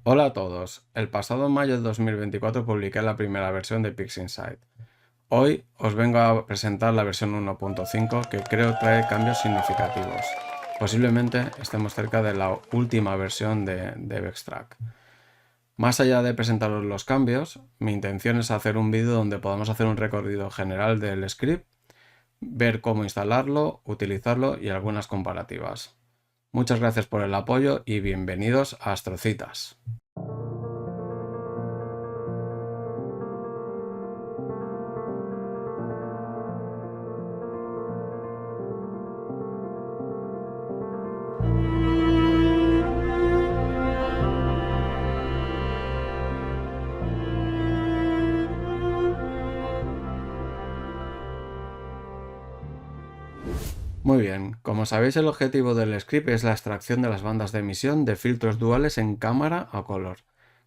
Hola a todos. El pasado mayo de 2024 publiqué la primera versión de PixInsight. Hoy os vengo a presentar la versión 1.5 que creo trae cambios significativos. Posiblemente estemos cerca de la última versión de DevExtract. Más allá de presentaros los cambios, mi intención es hacer un vídeo donde podamos hacer un recorrido general del script, ver cómo instalarlo, utilizarlo y algunas comparativas. Muchas gracias por el apoyo y bienvenidos a Astrocitas. Muy bien, como sabéis el objetivo del script es la extracción de las bandas de emisión de filtros duales en cámara a color.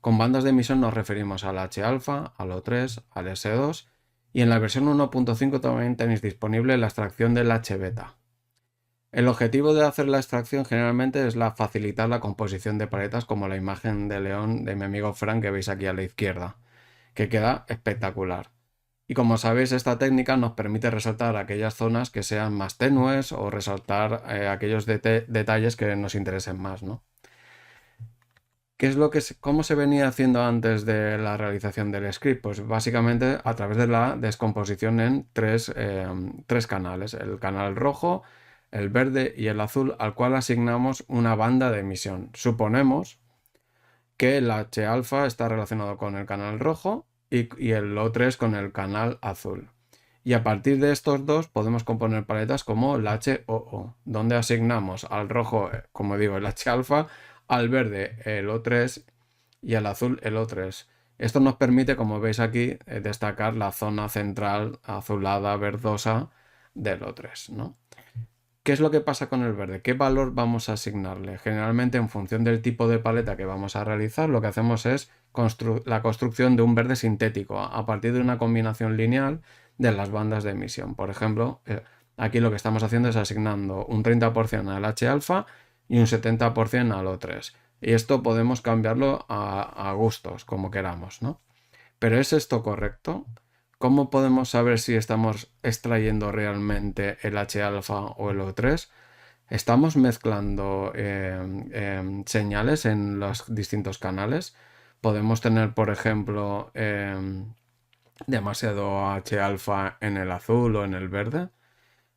Con bandas de emisión nos referimos al H-alfa, al O3, al S2 y en la versión 1.5 también tenéis disponible la extracción del H-beta. El objetivo de hacer la extracción generalmente es facilitar la composición de paletas como la imagen de león de mi amigo Frank que veis aquí a la izquierda, que queda espectacular. Y como sabéis, esta técnica nos permite resaltar aquellas zonas que sean más tenues o resaltar aquellos detalles que nos interesen más, ¿no? ¿Qué es cómo se venía haciendo antes de la realización del script? Pues básicamente a través de la descomposición en tres canales, el canal rojo, el verde y el azul, al cual asignamos una banda de emisión. Suponemos que el H-alfa está relacionado con el canal rojo y el O3 con el canal azul. Y a partir de estos dos podemos componer paletas como el HOO, donde asignamos al rojo, como digo, el H-alfa, al verde el O3 y al azul el O3. Esto nos permite, como veis aquí, destacar la zona central azulada verdosa del O3, ¿no? ¿Qué es lo que pasa con el verde? ¿Qué valor vamos a asignarle? Generalmente, en función del tipo de paleta que vamos a realizar, lo que hacemos es la construcción de un verde sintético a partir de una combinación lineal de las bandas de emisión. Por ejemplo, aquí lo que estamos haciendo es asignando un 30% al H-alfa y un 70% al O3. Y esto podemos cambiarlo a gustos, como queramos, ¿no? ¿Pero es esto correcto? ¿Cómo podemos saber si estamos extrayendo realmente el H-alfa o el O3? ¿Estamos mezclando señales en los distintos canales? Podemos tener, por ejemplo, demasiado H-alfa en el azul o en el verde.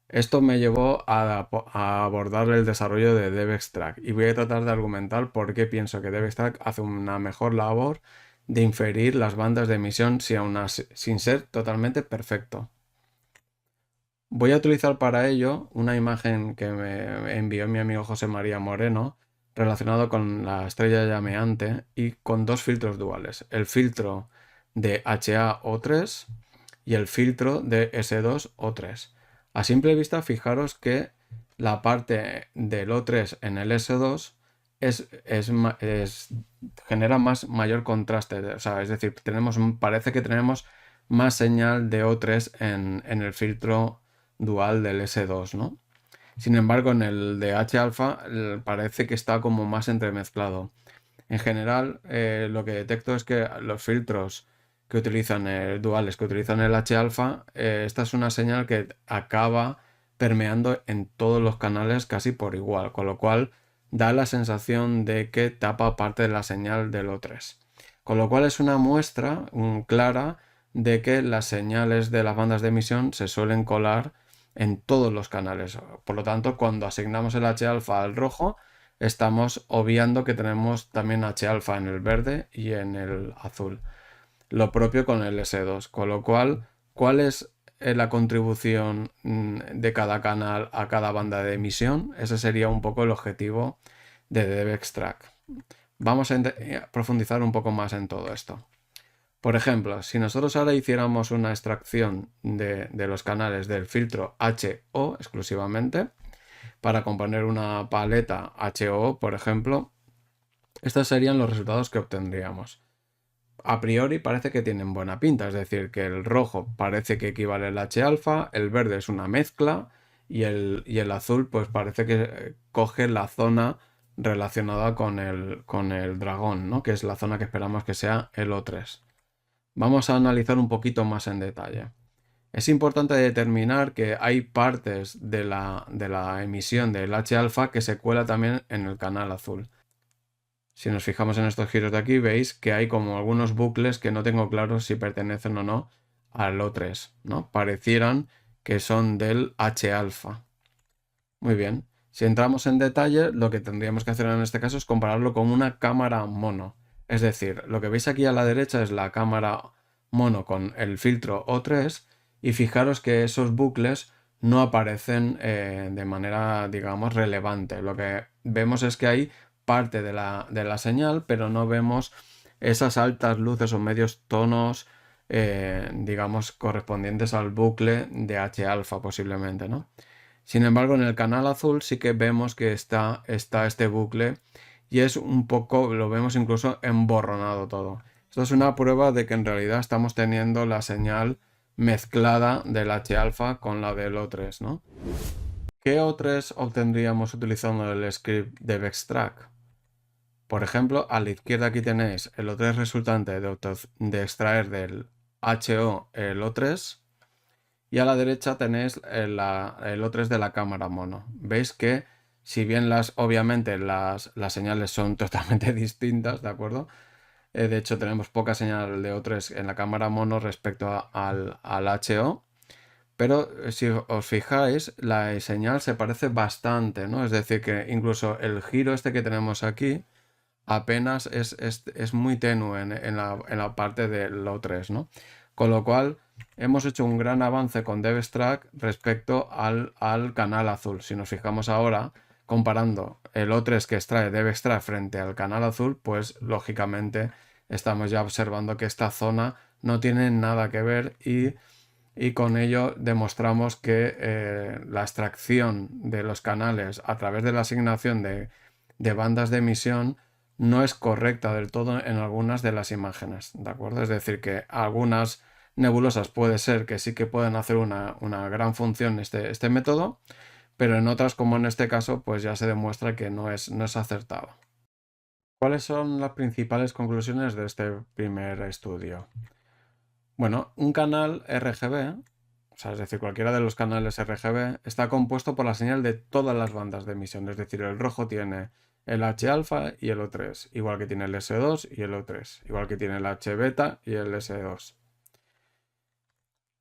Esto me llevó a abordar el desarrollo de DevExtract y voy a tratar de argumentar por qué pienso que DevExtract hace una mejor labor de inferir las bandas de emisión sin ser totalmente perfecto. Voy a utilizar para ello una imagen que me envió mi amigo José María Moreno relacionado con la estrella llameante y con dos filtros duales, el filtro de HAO3 y el filtro de S2O3. A simple vista, fijaros que la parte del O3 en el S2 genera mayor contraste, o sea, es decir, parece que tenemos más señal de O3 en el filtro dual del S2, ¿no? Sin embargo, en el de H-alfa parece que está como más entremezclado. En general, lo que detecto es que los filtros que utilizan duales, que utilizan el H-alfa, esta es una señal que acaba permeando en todos los canales casi por igual, con lo cual da la sensación de que tapa parte de la señal del O3. Con lo cual es una muestra clara de que las señales de las bandas de emisión se suelen colar en todos los canales. Por lo tanto, cuando asignamos el H-alfa al rojo, estamos obviando que tenemos también H-alfa en el verde y en el azul. Lo propio con el S2, con lo cual, ¿cuál es la contribución de cada canal a cada banda de emisión? Ese sería un poco el objetivo de DevExtract. Vamos a profundizar un poco más en todo esto. Por ejemplo, si nosotros ahora hiciéramos una extracción de los canales del filtro HO exclusivamente, para componer una paleta HO, por ejemplo, estos serían los resultados que obtendríamos. A priori parece que tienen buena pinta, es decir, que el rojo parece que equivale al H-alfa, el verde es una mezcla y el azul pues parece que coge la zona relacionada con el dragón, ¿no? Que es la zona que esperamos que sea el O3. Vamos a analizar un poquito más en detalle. Es importante determinar que hay partes de la emisión del H-alfa que se cuela también en el canal azul. Si nos fijamos en estos giros de aquí, veis que hay como algunos bucles que no tengo claro si pertenecen o no al O3, ¿no? Parecieran que son del H-alfa. Muy bien. Si entramos en detalle, lo que tendríamos que hacer en este caso es compararlo con una cámara mono. Es decir, lo que veis aquí a la derecha es la cámara mono con el filtro O3 y fijaros que esos bucles no aparecen de manera, digamos, relevante. Lo que vemos es que hay parte de la señal, pero no vemos esas altas luces o medios tonos, digamos, correspondientes al bucle de H-alfa posiblemente, ¿no? Sin embargo, en el canal azul sí que vemos que está este bucle y es un poco, lo vemos incluso emborronado todo. Esto es una prueba de que en realidad estamos teniendo la señal mezclada del H-alfa con la del O3, ¿no? ¿Qué O3 obtendríamos utilizando el script devextract? Por ejemplo, a la izquierda aquí tenéis el O3 resultante de extraer del HO el O3. Y a la derecha tenéis el O3 de la cámara mono. Veis que si bien obviamente las señales son totalmente distintas, ¿de acuerdo? De hecho tenemos poca señal de O3 en la cámara mono respecto al HO. Pero si os fijáis, la señal se parece bastante, ¿no? Es decir, que incluso el giro este que tenemos aquí apenas es muy tenue en la parte del O3, ¿no? Con lo cual hemos hecho un gran avance con devextract respecto al canal azul. Si nos fijamos ahora, comparando el O3 que extrae devextract frente al canal azul, pues lógicamente estamos ya observando que esta zona no tiene nada que ver y con ello demostramos que la extracción de los canales a través de la asignación de bandas de emisión no es correcta del todo en algunas de las imágenes, ¿de acuerdo? Es decir, que algunas nebulosas puede ser que sí que pueden hacer una gran función este método, pero en otras, como en este caso, pues ya se demuestra que no es acertado. ¿Cuáles son las principales conclusiones de este primer estudio? Bueno, un canal RGB, o sea, es decir, cualquiera de los canales RGB, está compuesto por la señal de todas las bandas de emisión. Es decir, el rojo tiene el H-alfa y el O3, igual que tiene el S2 y el O3, igual que tiene el H-beta y el S2.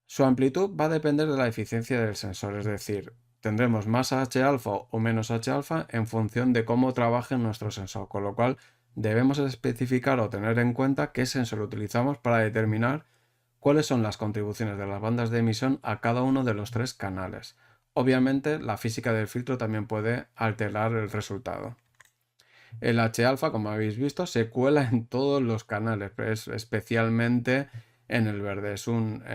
Su amplitud va a depender de la eficiencia del sensor, es decir, tendremos más H-alfa o menos H-alfa en función de cómo trabaje nuestro sensor, con lo cual debemos especificar o tener en cuenta qué sensor utilizamos para determinar cuáles son las contribuciones de las bandas de emisión a cada uno de los tres canales. Obviamente, la física del filtro también puede alterar el resultado. El H-alfa, como habéis visto, se cuela en todos los canales, pero especialmente en el verde.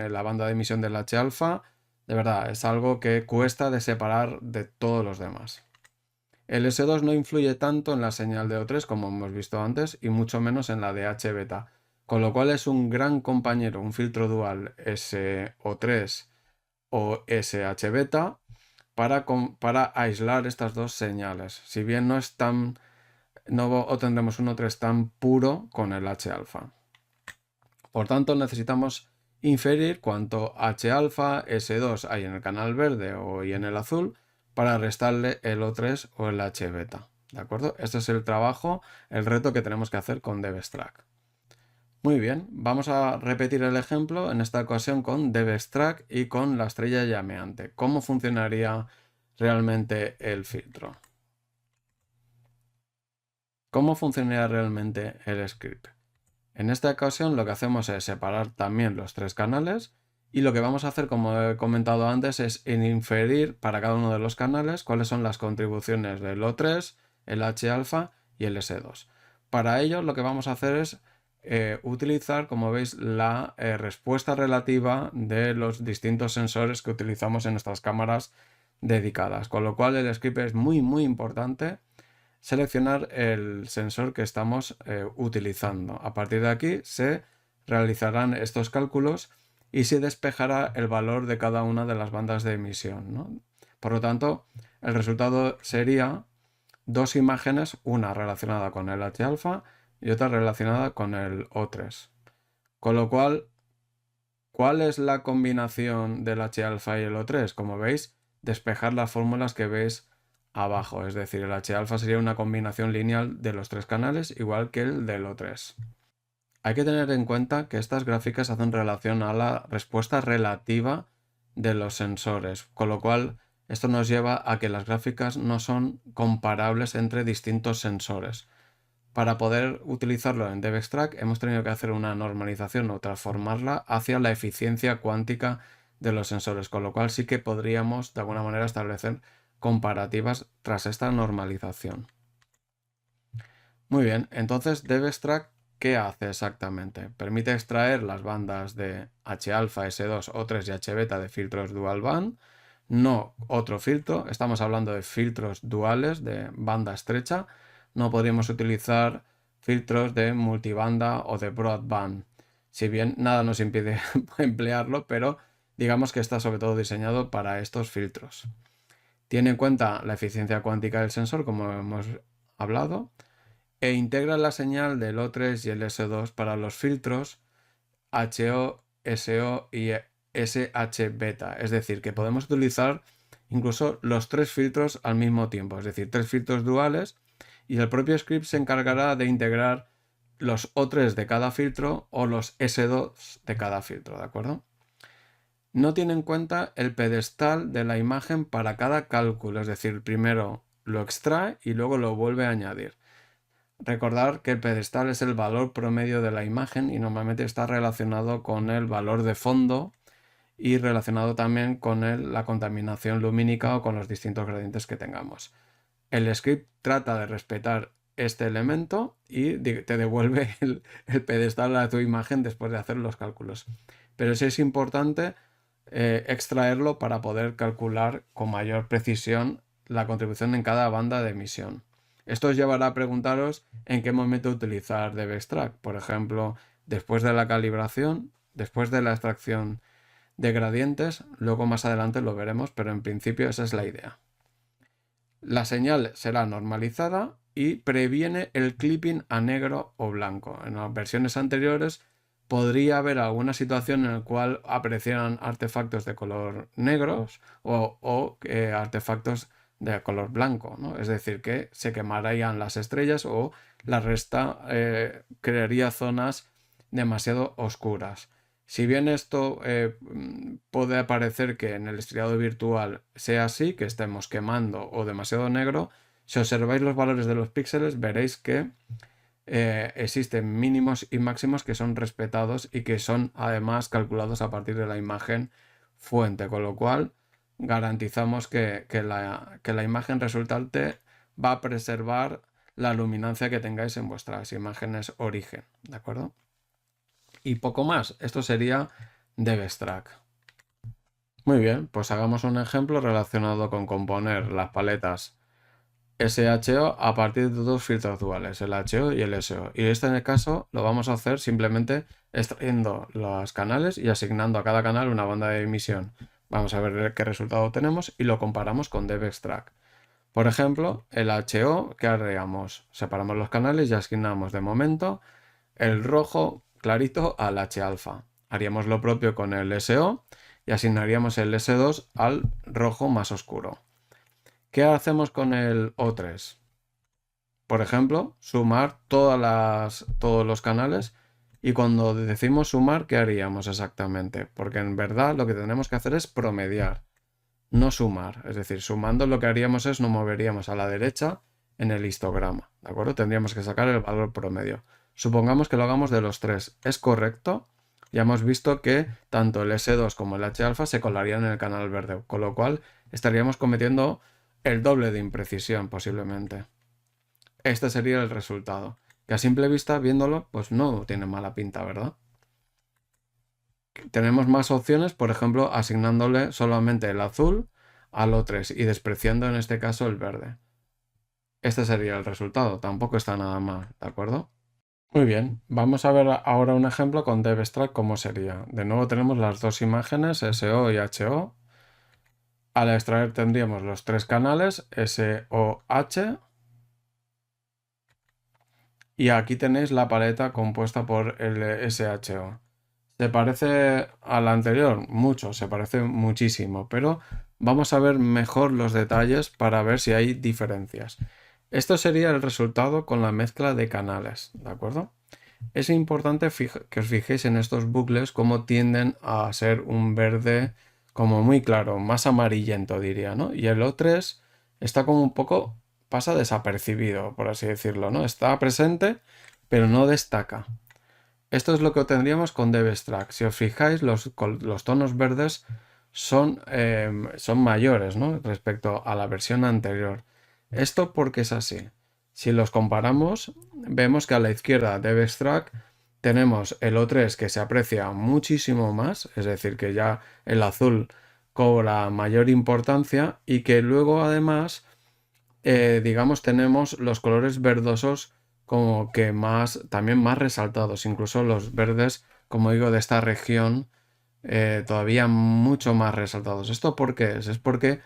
La banda de emisión del H-alfa, de verdad, es algo que cuesta de separar de todos los demás. El S2 no influye tanto en la señal de O3 como hemos visto antes y mucho menos en la de H-beta, con lo cual es un gran compañero, un filtro dual SO3 o SH-beta para aislar estas dos señales. Si bien no obtendremos un O3 tan puro con el H-alfa. Por tanto, necesitamos inferir cuánto H-alfa, S2 hay en el canal verde y en el azul para restarle el O3 o el H-beta. ¿De acuerdo? Este es el trabajo, el reto que tenemos que hacer con devextract. Muy bien, vamos a repetir el ejemplo, en esta ocasión con devextract y con la estrella llameante. ¿Cómo funcionaría realmente el filtro? ¿Cómo funcionaría realmente el script? En esta ocasión lo que hacemos es separar también los tres canales y lo que vamos a hacer, como he comentado antes, es inferir para cada uno de los canales cuáles son las contribuciones del O3, el H-alfa y el S2. Para ello lo que vamos a hacer es utilizar, como veis, la respuesta relativa de los distintos sensores que utilizamos en nuestras cámaras dedicadas, con lo cual el script es muy importante seleccionar el sensor que estamos utilizando. A partir de aquí se realizarán estos cálculos y se despejará el valor de cada una de las bandas de emisión, ¿no? Por lo tanto, el resultado sería dos imágenes, una relacionada con el H-alfa y otra relacionada con el O3. Con lo cual, ¿cuál es la combinación del H-alfa y el O3? Como veis, despejar las fórmulas que veis abajo. Es decir, el H-alfa sería una combinación lineal de los tres canales, igual que el del O3. Hay que tener en cuenta que estas gráficas hacen relación a la respuesta relativa de los sensores, con lo cual esto nos lleva a que las gráficas no son comparables entre distintos sensores. Para poder utilizarlo en DevExtract hemos tenido que hacer una normalización o transformarla hacia la eficiencia cuántica de los sensores, con lo cual sí que podríamos de alguna manera establecer comparativas tras esta normalización. Muy bien, entonces DevExtract, ¿qué hace exactamente? Permite extraer las bandas de H-alfa, S2, O3 y H-beta de filtros dual band, no otro filtro, estamos hablando de filtros duales de banda estrecha, no podríamos utilizar filtros de multibanda o de broadband, si bien nada nos impide emplearlo, pero digamos que está sobre todo diseñado para estos filtros. Tiene en cuenta la eficiencia cuántica del sensor, como hemos hablado, e integra la señal del O3 y el S2 para los filtros HO, SO y SH-beta. Es decir, que podemos utilizar incluso los tres filtros al mismo tiempo, es decir, tres filtros duales, y el propio script se encargará de integrar los O3 de cada filtro o los S2 de cada filtro, ¿de acuerdo? No tiene en cuenta el pedestal de la imagen para cada cálculo, es decir, primero lo extrae y luego lo vuelve a añadir. Recordar que el pedestal es el valor promedio de la imagen y normalmente está relacionado con el valor de fondo y relacionado también con la contaminación lumínica o con los distintos gradientes que tengamos. El script trata de respetar este elemento y te devuelve el pedestal a tu imagen después de hacer los cálculos. Pero sí es importante extraerlo para poder calcular con mayor precisión la contribución en cada banda de emisión. Esto os llevará a preguntaros en qué momento utilizar DevExtract. Por ejemplo, después de la calibración, después de la extracción de gradientes, luego más adelante lo veremos, pero en principio esa es la idea. La señal será normalizada y previene el clipping a negro o blanco. En las versiones anteriores podría haber alguna situación en la cual aparecieran artefactos de color negros o artefactos de color blanco, ¿no? Es decir, que se quemarían las estrellas o la resta crearía zonas demasiado oscuras. Si bien esto puede parecer que en el estriado virtual sea así, que estemos quemando o demasiado negro, si observáis los valores de los píxeles veréis que existen mínimos y máximos que son respetados y que son además calculados a partir de la imagen fuente, con lo cual garantizamos que la imagen resultante va a preservar la luminancia que tengáis en vuestras imágenes origen, ¿de acuerdo? Y poco más, esto sería DevExtract. Muy bien, pues hagamos un ejemplo relacionado con componer las paletas SHO a partir de dos filtros duales, el HO y el SO. Y en el caso lo vamos a hacer simplemente extrayendo los canales y asignando a cada canal una banda de emisión. Vamos a ver qué resultado tenemos y lo comparamos con DevExtract. Por ejemplo, el HO, ¿qué haríamos? Separamos los canales y asignamos de momento el rojo clarito al H-alfa. Haríamos lo propio con el SO y asignaríamos el S2 al rojo más oscuro. ¿Qué hacemos con el O3? Por ejemplo, sumar todos los canales, y cuando decimos sumar, ¿qué haríamos exactamente? Porque en verdad lo que tenemos que hacer es promediar, no sumar. Es decir, sumando lo que haríamos es nos moveríamos a la derecha en el histograma, ¿de acuerdo? Tendríamos que sacar el valor promedio. Supongamos que lo hagamos de los tres. ¿Es correcto? Ya hemos visto que tanto el S2 como el H-alfa se colarían en el canal verde, con lo cual estaríamos cometiendo el doble de imprecisión posiblemente. Este sería el resultado, que a simple vista viéndolo pues no tiene mala pinta, ¿verdad? Tenemos más opciones, por ejemplo asignándole solamente el azul al O3 y despreciando en este caso el verde. Este sería el resultado, tampoco está nada mal, ¿de acuerdo? Muy bien, vamos a ver ahora un ejemplo con DevExtract cómo sería. De nuevo tenemos las dos imágenes, SO y HO. Al extraer tendríamos los tres canales SOH Y aquí tenéis la paleta compuesta por el SHO. ¿Se parece a la anterior? Mucho, se parece muchísimo, pero vamos a ver mejor los detalles para ver si hay diferencias. Esto sería el resultado con la mezcla de canales, ¿de acuerdo? Es importante que os fijéis en estos bucles cómo tienden a ser un verde como muy claro, más amarillento diría, ¿no? Y el O3 está como un poco, pasa desapercibido, por así decirlo, ¿no? Está presente, pero no destaca. Esto es lo que obtendríamos con DevExtract. Si os fijáis, los tonos verdes son mayores, ¿no? Respecto a la versión anterior. Esto porque es así. Si los comparamos, vemos que a la izquierda DevExtract tenemos el O3 que se aprecia muchísimo más, es decir, que ya el azul cobra mayor importancia y que luego además digamos, tenemos los colores verdosos como que también más resaltados, incluso los verdes, como digo, de esta región, todavía mucho más resaltados. ¿Esto por qué es? Es porque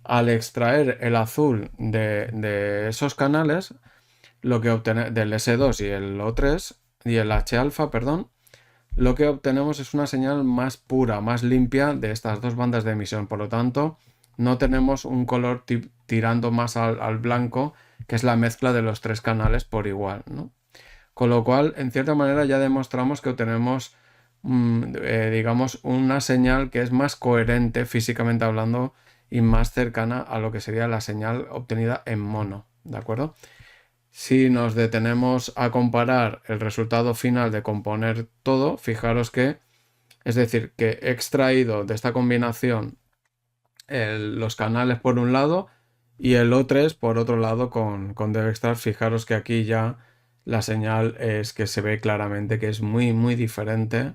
al extraer el azul de esos canales, lo que obtenemos del S2 y el O3 y el H-alfa, perdón, lo que obtenemos es una señal más pura, más limpia de estas dos bandas de emisión. Por lo tanto, no tenemos un color tirando más al blanco, que es la mezcla de los tres canales por igual, ¿no? Con lo cual, en cierta manera, ya demostramos que obtenemos, digamos, una señal que es más coherente físicamente hablando y más cercana a lo que sería la señal obtenida en mono, ¿de acuerdo? Si nos detenemos a comparar el resultado final de componer todo, fijaros que, es decir, que he extraído de esta combinación los canales por un lado y el O3 por otro lado con DevExtract. Fijaros que aquí ya la señal es que se ve claramente que es muy, muy diferente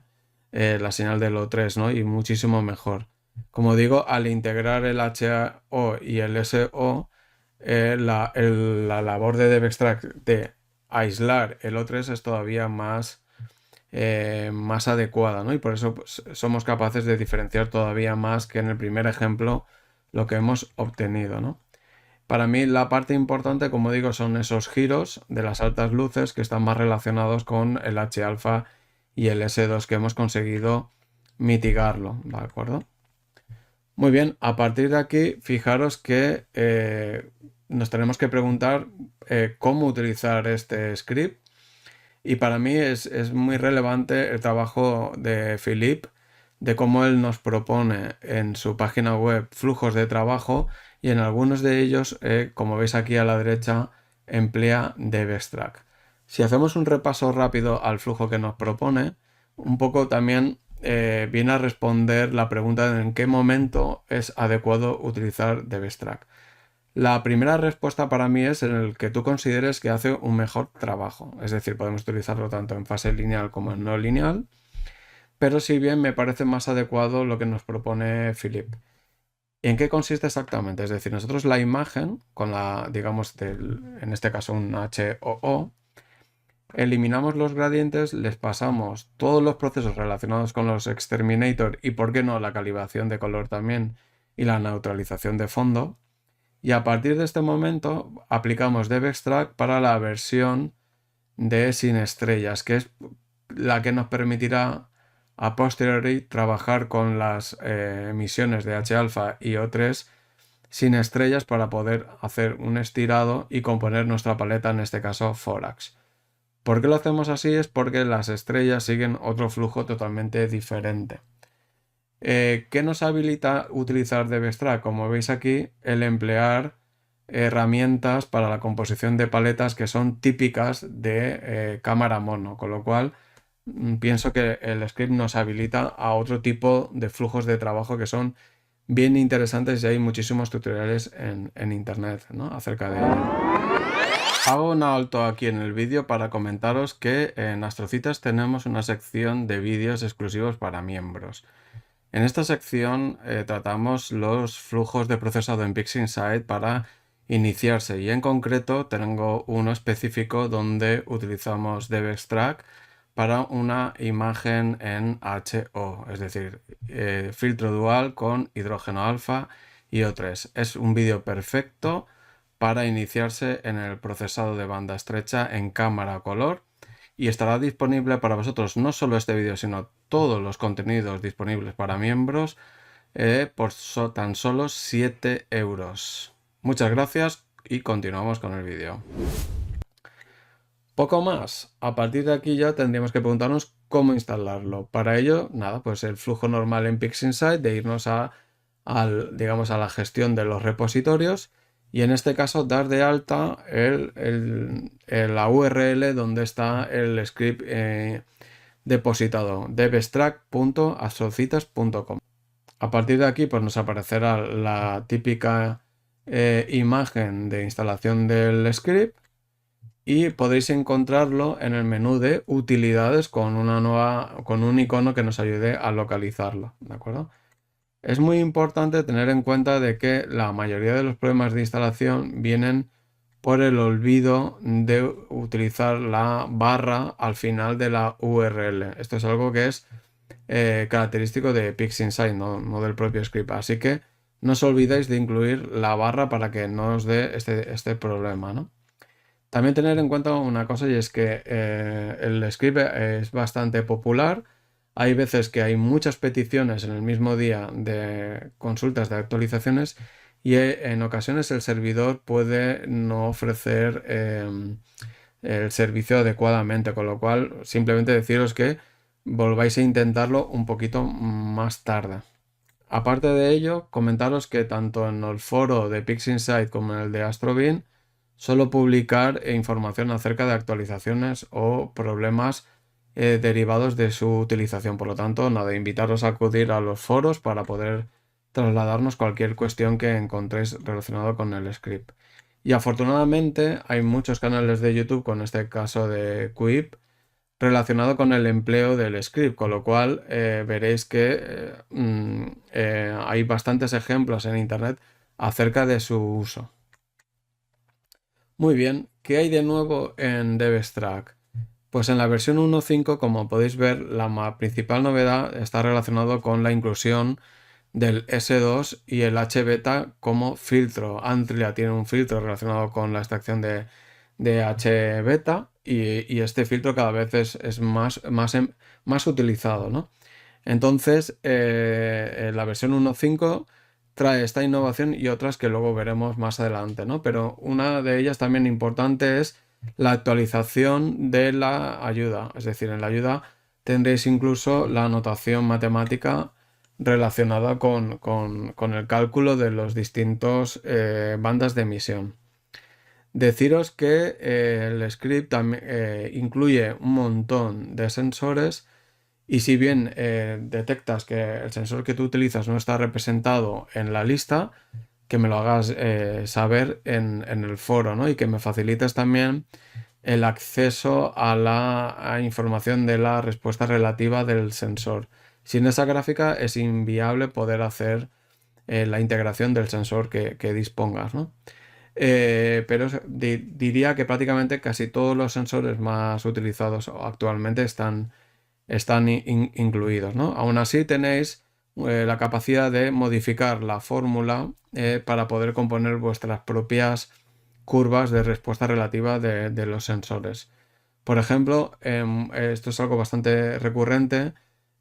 la señal del O3, ¿no? Y muchísimo mejor. Como digo, al integrar el HO y el SO, la labor de DevExtract de aislar el O3 es todavía más adecuada, ¿no? Y por eso pues, somos capaces de diferenciar todavía más que en el primer ejemplo lo que hemos obtenido, ¿no? Para mí la parte importante, como digo, son esos giros de las altas luces que están más relacionados con el H-alfa y el S2 que hemos conseguido mitigarlo, ¿de acuerdo? Muy bien, a partir de aquí, fijaros que nos tenemos que preguntar cómo utilizar este script. Y para mí es muy relevante el trabajo de Philippe, de cómo él nos propone en su página web flujos de trabajo y en algunos de ellos, como veis aquí a la derecha, emplea DevExtract. Si hacemos un repaso rápido al flujo que nos propone, un poco también viene a responder la pregunta de en qué momento es adecuado utilizar DevExtract. La primera respuesta para mí es en el que tú consideres que hace un mejor trabajo. Es decir, podemos utilizarlo tanto en fase lineal como en no lineal, pero si bien me parece más adecuado lo que nos propone Philip. ¿Y en qué consiste exactamente? Es decir, nosotros la imagen, con la, digamos, en este caso un HOO, eliminamos los gradientes, les pasamos todos los procesos relacionados con los exterminator y, por qué no, la calibración de color también y la neutralización de fondo. Y a partir de este momento aplicamos DevExtract para la versión de sin estrellas, que es la que nos permitirá a posteriori trabajar con las emisiones de H-alfa y O3 sin estrellas para poder hacer un estirado y componer nuestra paleta, en este caso Forax. ¿Por qué lo hacemos así? Es porque las estrellas siguen otro flujo totalmente diferente. ¿Qué nos habilita utilizar DevExtract? Como veis aquí, el emplear herramientas para la composición de paletas que son típicas de cámara mono, con lo cual pienso que el script nos habilita a otro tipo de flujos de trabajo que son bien interesantes y hay muchísimos tutoriales en internet, ¿no?, acerca de ello. Hago un alto aquí en el vídeo para comentaros que en Astrocitas tenemos una sección de vídeos exclusivos para miembros. En esta sección tratamos los flujos de procesado en PixInsight para iniciarse y en concreto tengo uno específico donde utilizamos DevExtract para una imagen en HO, es decir, filtro dual con hidrógeno alfa y O3. Es un vídeo perfecto para iniciarse en el procesado de banda estrecha en cámara a color, y estará disponible para vosotros no solo este vídeo, sino todos los contenidos disponibles para miembros por tan solo 7 euros. Muchas gracias y continuamos con el vídeo. Poco más. A partir de aquí ya tendríamos que preguntarnos cómo instalarlo. Para ello, nada, pues el flujo normal en PixInsight de irnos digamos, a la gestión de los repositorios y en este caso dar de alta la URL donde está el script depositado, devextract.astrocitas.com. A partir de aquí pues nos aparecerá la típica imagen de instalación del script y podéis encontrarlo en el menú de utilidades con un icono que nos ayude a localizarlo, ¿de acuerdo? Es muy importante tener en cuenta de que la mayoría de los problemas de instalación vienen por el olvido de utilizar la barra al final de la URL. Esto es algo que es característico de PixInsight, no del propio script. Así que no os olvidéis de incluir la barra para que no os dé este problema, ¿no? También tener en cuenta una cosa y es que el script es bastante popular. Hay veces que hay muchas peticiones en el mismo día de consultas de actualizaciones y en ocasiones el servidor puede no ofrecer el servicio adecuadamente, con lo cual simplemente deciros que volváis a intentarlo un poquito más tarde. Aparte de ello, comentaros que tanto en el foro de PixInsight como en el de Astrobin suelo publicar información acerca de actualizaciones o problemas derivados de su utilización. Por lo tanto, nada, invitaros a acudir a los foros para poder trasladarnos cualquier cuestión que encontréis relacionado con el script. Y afortunadamente hay muchos canales de YouTube, con este caso de Quip, relacionado con el empleo del script, con lo cual veréis que hay bastantes ejemplos en internet acerca de su uso. Muy bien, ¿qué hay de nuevo en Devextract? Pues en la versión 1.5, como podéis ver, la principal novedad está relacionado con la inclusión del S2 y el HBeta como filtro. Antlia tiene un filtro relacionado con la extracción de HBeta y este filtro cada vez es más utilizado, ¿no? Entonces, la versión 1.5 trae esta innovación y otras que luego veremos más adelante, ¿no? Pero una de ellas también importante es la actualización de la ayuda. Es decir, en la ayuda tendréis incluso la notación matemática relacionada con el cálculo de los distintos bandas de emisión. Deciros que el script también incluye un montón de sensores y si bien detectas que el sensor que tú utilizas no está representado en la lista, que me lo hagas saber en el foro, ¿no? Y que me facilites también el acceso a la información de la respuesta relativa del sensor. Sin esa gráfica es inviable poder hacer la integración del sensor que dispongas, ¿no? Pero diría que prácticamente casi todos los sensores más utilizados actualmente están incluidos, ¿no? Aún así tenéis la capacidad de modificar la fórmula para poder componer vuestras propias curvas de respuesta relativa de los sensores. Por ejemplo, esto es algo bastante recurrente.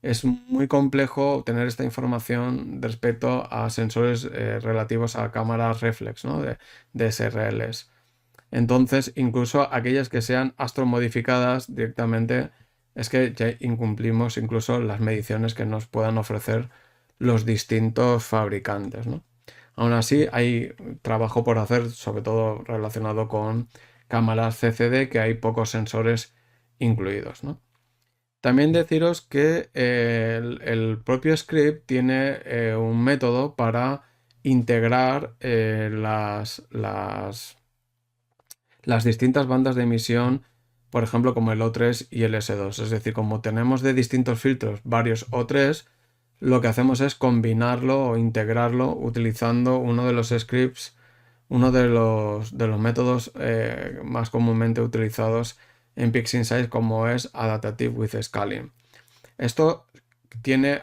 Es muy complejo obtener esta información respecto a sensores relativos a cámaras reflex, ¿no? de SRLs. Entonces, incluso aquellas que sean astromodificadas directamente, es que ya incumplimos incluso las mediciones que nos puedan ofrecer los distintos fabricantes, ¿no? Aún así, hay trabajo por hacer, sobre todo relacionado con cámaras CCD, que hay pocos sensores incluidos, ¿no? También deciros que el propio script tiene un método para integrar las distintas bandas de emisión, por ejemplo, como el O3 y el S2. Es decir, como tenemos de distintos filtros varios O3, lo que hacemos es combinarlo o integrarlo utilizando uno de los scripts, uno de los métodos más comúnmente utilizados en PixInsight, como es Adaptive with Scaling. Esto tiene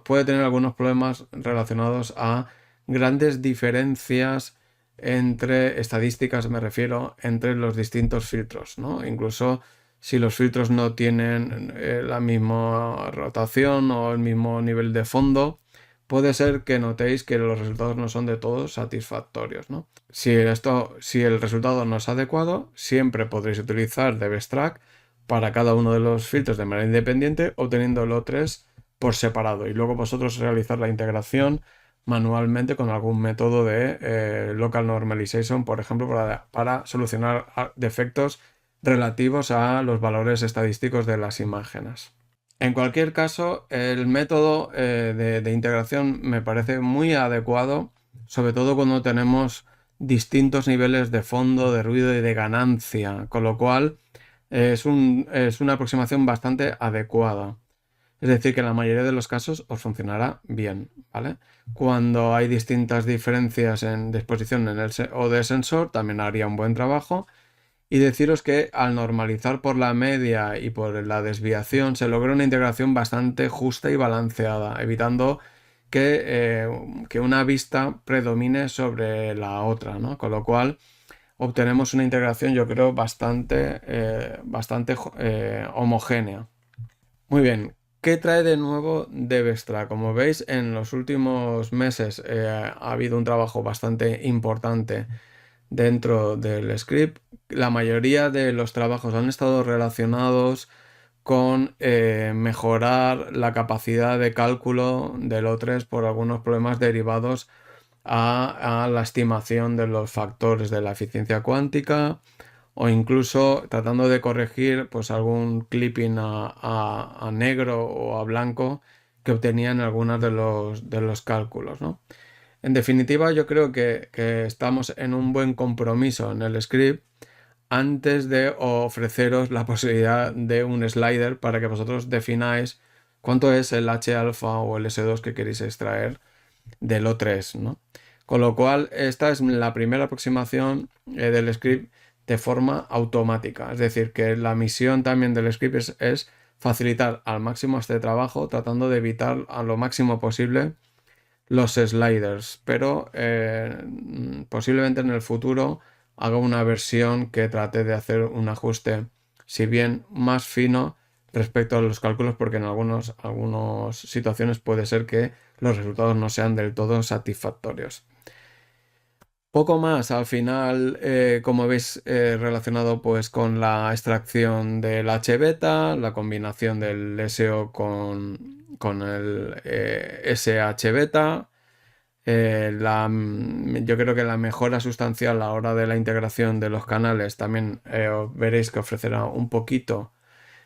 puede tener algunos problemas relacionados a grandes diferencias entre estadísticas, me refiero, entre los distintos filtros, ¿no? Incluso si los filtros no tienen la misma rotación o el mismo nivel de fondo, puede ser que notéis que los resultados no son de todos satisfactorios, ¿no? Si el resultado no es adecuado, siempre podréis utilizar DevExtract para cada uno de los filtros de manera independiente, obteniendo el O3 por separado, y luego vosotros realizar la integración manualmente con algún método de local normalization, por ejemplo, para solucionar defectos relativos a los valores estadísticos de las imágenes. En cualquier caso, el método de integración me parece muy adecuado, sobre todo cuando tenemos distintos niveles de fondo, de ruido y de ganancia, con lo cual es una aproximación bastante adecuada. Es decir, que en la mayoría de los casos os funcionará bien, ¿vale? Cuando hay distintas diferencias de exposición o de sensor, también haría un buen trabajo. Y deciros que al normalizar por la media y por la desviación se logra una integración bastante justa y balanceada, evitando que una vista predomine sobre la otra, ¿no? Con lo cual obtenemos una integración, yo creo, bastante homogénea. Muy bien, ¿qué trae de nuevo DevExtract? Como veis, en los últimos meses ha habido un trabajo bastante importante dentro del script. La mayoría de los trabajos han estado relacionados con mejorar la capacidad de cálculo del O3 por algunos problemas derivados a la estimación de los factores de la eficiencia cuántica, o incluso tratando de corregir pues algún clipping a negro o a blanco que obtenían algunos de los cálculos, ¿no? En definitiva, yo creo que estamos en un buen compromiso en el script antes de ofreceros la posibilidad de un slider para que vosotros defináis cuánto es el H-alfa o el S2 que queréis extraer del O3, ¿no? Con lo cual, esta es la primera aproximación del script de forma automática. Es decir, que la misión también del script es facilitar al máximo este trabajo, tratando de evitar a lo máximo posible los sliders, pero posiblemente en el futuro haga una versión que trate de hacer un ajuste, si bien más fino respecto a los cálculos, porque en algunas situaciones puede ser que los resultados no sean del todo satisfactorios. Poco más al final, como veis, relacionado pues con la extracción del H-beta, la combinación del SO con el SH-beta. Yo creo que la mejora sustancial a la hora de la integración de los canales también veréis que ofrecerá un poquito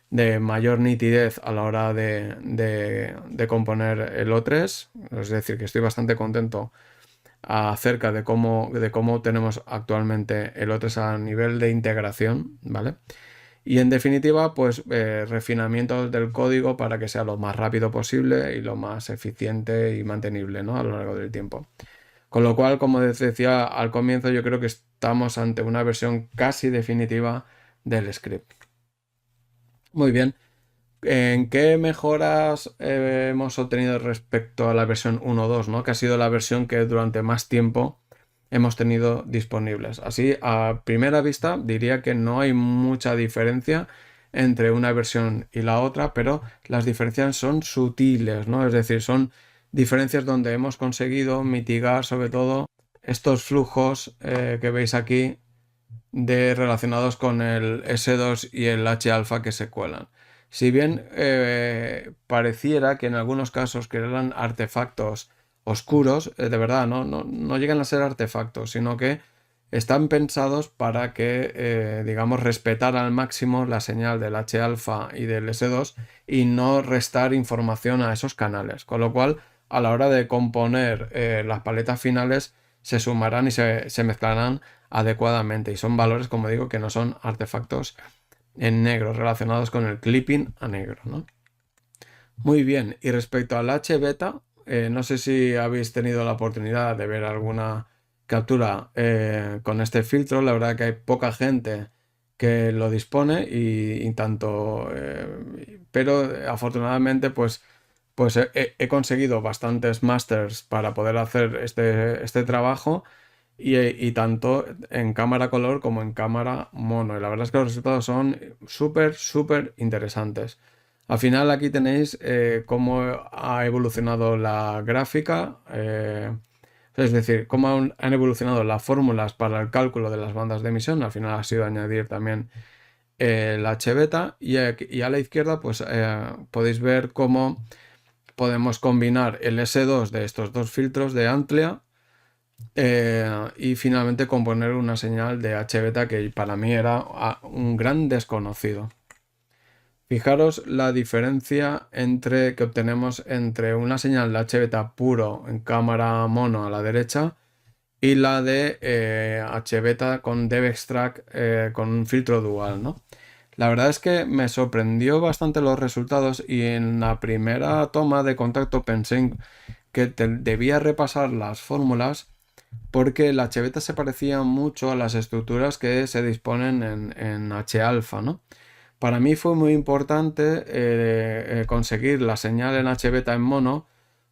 de mayor nitidez a la hora de componer el O3. Es decir, que estoy bastante contento acerca de cómo tenemos actualmente el O3 a nivel de integración, ¿vale? Y en definitiva, pues refinamientos del código para que sea lo más rápido posible y lo más eficiente y mantenible, ¿no? A lo largo del tiempo. Con lo cual, como decía al comienzo, yo creo que estamos ante una versión casi definitiva del script. Muy bien. ¿En qué mejoras hemos obtenido respecto a la versión 1.2, ¿no? Que ha sido la versión que durante más tiempo hemos tenido disponibles? Así, a primera vista, diría que no hay mucha diferencia entre una versión y la otra, pero las diferencias son sutiles, ¿no? Es decir, son diferencias donde hemos conseguido mitigar sobre todo estos flujos que veis aquí relacionados con el S2 y el H-alfa que se cuelan. Si bien pareciera que en algunos casos que eran artefactos oscuros, de verdad, no llegan a ser artefactos, sino que están pensados para que, digamos, respetar al máximo la señal del H-alfa y del S2 y no restar información a esos canales. Con lo cual, a la hora de componer las paletas finales, se sumarán y se mezclarán adecuadamente. Y son valores, como digo, que no son artefactos en negro relacionados con el clipping a negro, ¿no? Muy bien, y respecto al H-beta, no sé si habéis tenido la oportunidad de ver alguna captura con este filtro. La verdad que hay poca gente que lo dispone y tanto, pero afortunadamente pues pues he conseguido bastantes masters para poder hacer este trabajo y tanto en cámara color como en cámara mono. Y la verdad es que los resultados son súper interesantes. Al final aquí tenéis cómo ha evolucionado la gráfica, es decir, cómo han evolucionado las fórmulas para el cálculo de las bandas de emisión. Al final ha sido añadir también el H-beta y a la izquierda pues podéis ver cómo podemos combinar el S2 de estos dos filtros de Antlia y finalmente componer una señal de H-beta que para mí era un gran desconocido. Fijaros la diferencia que obtenemos entre una señal de H-beta puro en cámara mono a la derecha y la de H-beta con DevExtract con un filtro dual, ¿no? La verdad es que me sorprendió bastante los resultados y en la primera toma de contacto pensé que debía repasar las fórmulas porque el H-beta se parecía mucho a las estructuras que se disponen en H-alfa, ¿no? Para mí fue muy importante conseguir la señal en H-beta en mono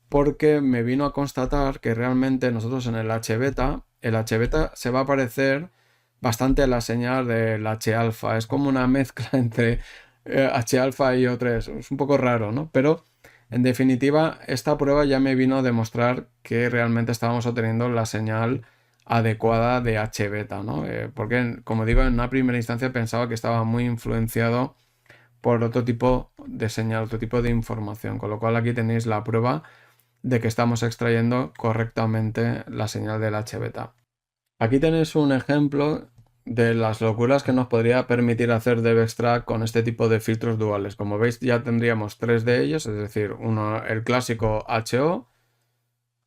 porque me vino a constatar que realmente nosotros en el H-beta se va a parecer bastante a la señal del H-alfa. Es como una mezcla entre H-alfa y O3. Es un poco raro, ¿no? Pero en definitiva, esta prueba ya me vino a demostrar que realmente estábamos obteniendo la señal adecuada de H-beta, ¿no? Porque, como digo, en una primera instancia pensaba que estaba muy influenciado por otro tipo de señal, otro tipo de información. Con lo cual aquí tenéis la prueba de que estamos extrayendo correctamente la señal del H-beta. Aquí tenéis un ejemplo de las locuras que nos podría permitir hacer DevExtract con este tipo de filtros duales. Como veis, ya tendríamos tres de ellos, es decir, uno, el clásico HO,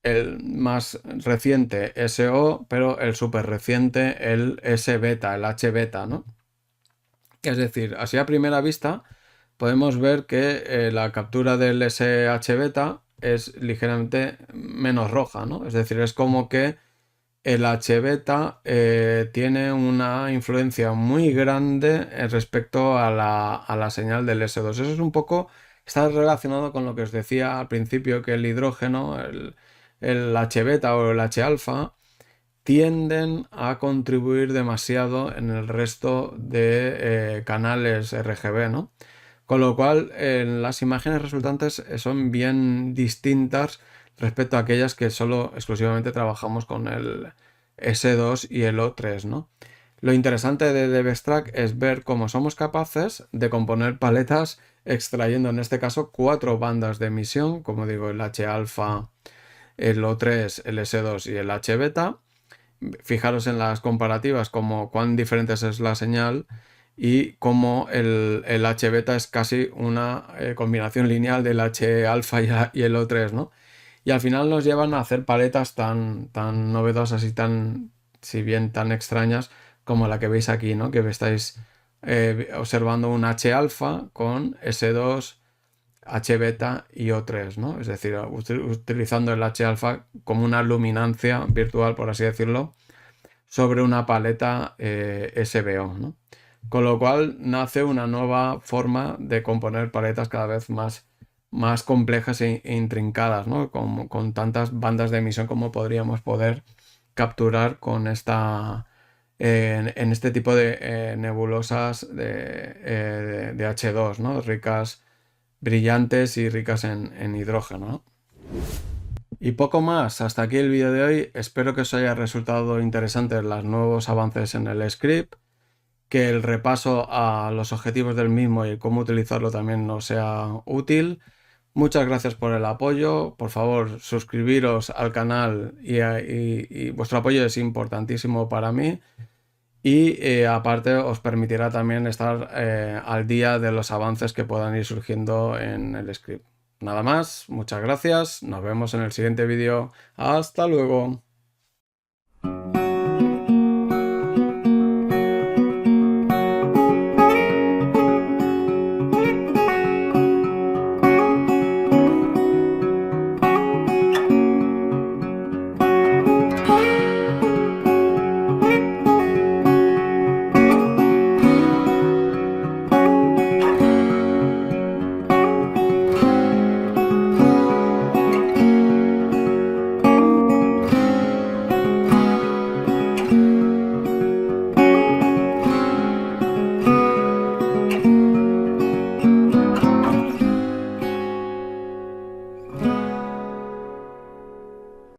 el más reciente SO, pero el súper reciente el S-beta, el H-beta, ¿no? Es decir, así a primera vista podemos ver que la captura del SH-beta es ligeramente menos roja, ¿no? Es decir, es como que el H-beta tiene una influencia muy grande respecto a la señal del S2. Eso es un poco, está relacionado con lo que os decía al principio, que el hidrógeno, el H-beta o el H-alfa, tienden a contribuir demasiado en el resto de canales RGB, ¿no? Con lo cual, las imágenes resultantes son bien distintas respecto a aquellas que solo exclusivamente trabajamos con el S2 y el O3, ¿no? Lo interesante de DevExtract es ver cómo somos capaces de componer paletas extrayendo en este caso 4 bandas de emisión, como digo, el H-alfa, el O3, el S2 y el H-beta. Fijaros en las comparativas como cuán diferentes es la señal y cómo el H-beta es casi una combinación lineal del H-alfa y el O3, ¿no? Y al final nos llevan a hacer paletas tan novedosas y si bien tan extrañas como la que veis aquí, ¿no? Que estáis observando un H-alfa con S2, H-beta y O3, ¿no? Es decir, utilizando el H-alfa como una luminancia virtual, por así decirlo, sobre una paleta SBO, ¿no? Con lo cual nace una nueva forma de componer paletas cada vez más complejas e intrincadas, ¿no? Con tantas bandas de emisión como podríamos poder capturar con en este tipo de nebulosas de H2, ¿no? Ricas, brillantes y ricas en hidrógeno, ¿no? Y poco más, hasta aquí el vídeo de hoy. Espero que os haya resultado interesante los nuevos avances en el script, que el repaso a los objetivos del mismo y cómo utilizarlo también nos sea útil. Muchas gracias por el apoyo. Por favor, suscribiros al canal y vuestro apoyo es importantísimo para mí. Y aparte os permitirá también estar al día de los avances que puedan ir surgiendo en el script. Nada más, muchas gracias, nos vemos en el siguiente vídeo. Hasta luego.